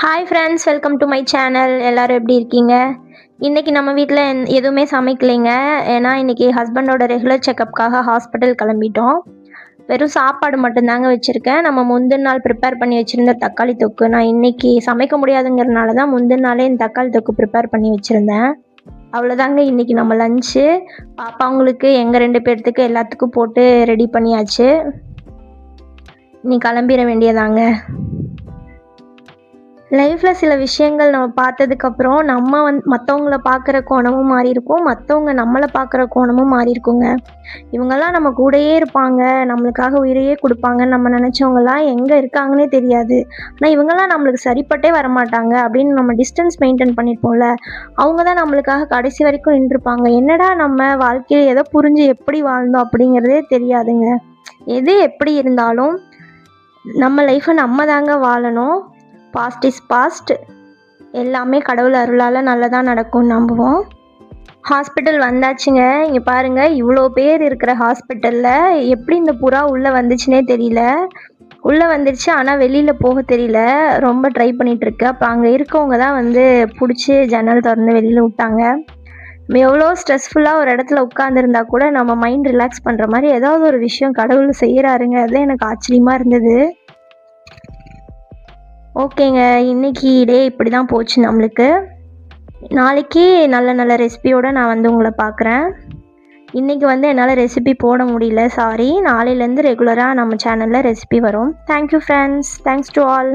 Hi friends, welcome to my channel. எல்லோரும் எப்படி இருக்கீங்க? இன்றைக்கி நம்ம வீட்டில் எதுவுமே சமைக்கலைங்க. ஏன்னா இன்றைக்கி ஹஸ்பண்டோட ரெகுலர் செக்கப்புக்காக ஹாஸ்பிட்டல் கிளம்பிட்டோம். வெறும் சாப்பாடு மட்டும்தாங்க வச்சுருக்கேன். நம்ம முந்தின நாள் ப்ரிப்பேர் பண்ணி வச்சுருந்த தக்காளி தொக்கு நான் இன்றைக்கி சமைக்க முடியாதுங்கிறனால தான் முந்தின நாளே இந்த தக்காளி தொக்கு ப்ரிப்பேர் பண்ணி வச்சுருந்தேன். அவ்வளோதாங்க இன்றைக்கி நம்ம லஞ்சு. பாப்பாங்களுக்கு எங்கள் 2 பேர்த்துக்கு எல்லாத்துக்கும் போட்டு ரெடி பண்ணியாச்சு. நீ கிளம்பிட வேண்டியதாங்க. லைஃப்பில் சில விஷயங்கள் நம்ம பார்த்ததுக்கப்புறம் நம்ம மற்றவங்கள பார்க்குற கோணமும் மாறி இருக்கும், மற்றவங்க நம்மளை பார்க்குற கோணமும் மாறி இருக்குங்க. இவங்கெல்லாம் நம்ம கூடயே இருப்பாங்க, நம்மளுக்காக உயிரையே கொடுப்பாங்கன்னு நம்ம நினச்சவங்கலாம் எங்கே இருக்காங்கன்னே தெரியாது. ஆனால் இவங்கெல்லாம் நம்மளுக்கு சரிப்பட்டே வரமாட்டாங்க அப்படின்னு நம்ம டிஸ்டன்ஸ் மெயின்டைன் பண்ணியிருப்போம்ல, அவங்க தான் நம்மளுக்காக கடைசி வரைக்கும் நின்றுருப்பாங்க. என்னடா நம்ம வாழ்க்கையில் எதை புரிஞ்சு எப்படி வாழ்ந்தோம் அப்படிங்கிறதே தெரியாதுங்க. எது எப்படி இருந்தாலும் நம்ம லைஃப்பை நம்ம தாங்க வாழணும். Past is past. எல்லாமே கடவுள் அருளால் நல்லதாக நடக்கும்னு நம்புவோம். ஹாஸ்பிட்டல் வந்தாச்சுங்க. இங்கே பாருங்கள், இவ்வளோ பேர் இருக்கிற ஹாஸ்பிட்டலில் எப்படி இந்த புறா உள்ளே வந்துச்சுனே தெரியல. உள்ளே வந்துருச்சு, ஆனால் வெளியில் போக தெரியல. ரொம்ப ட்ரை பண்ணிகிட்ருக்கு. அப்போ அங்கே இருக்கவங்க தான் பிடிச்சி ஜன்னல் திறந்து வெளியில் விட்டாங்க. எவ்வளோ ஸ்ட்ரெஸ்ஃபுல்லாக ஒரு இடத்துல உட்காந்துருந்தா கூட நம்ம மைண்ட் ரிலாக்ஸ் பண்ணுற மாதிரி ஏதாவது ஒரு விஷயம் கடவுள் செய்கிறாருங்க. அதுதான் எனக்கு ஆச்சரியமாக இருந்தது. ஓகேங்க, இன்றைக்கி டே இப்படி தான் போச்சு நம்மளுக்கு. நாளைக்கு நல்ல நல்ல ரெசிபியோடு நான் உங்களை பார்க்குறேன். இன்றைக்கி என்னால் ரெசிபி போட முடியல, சாரி. நாளையிலேருந்து ரெகுலராக நம்ம சேனலில் ரெசிபி வரும். Thank you friends. Thanks to all.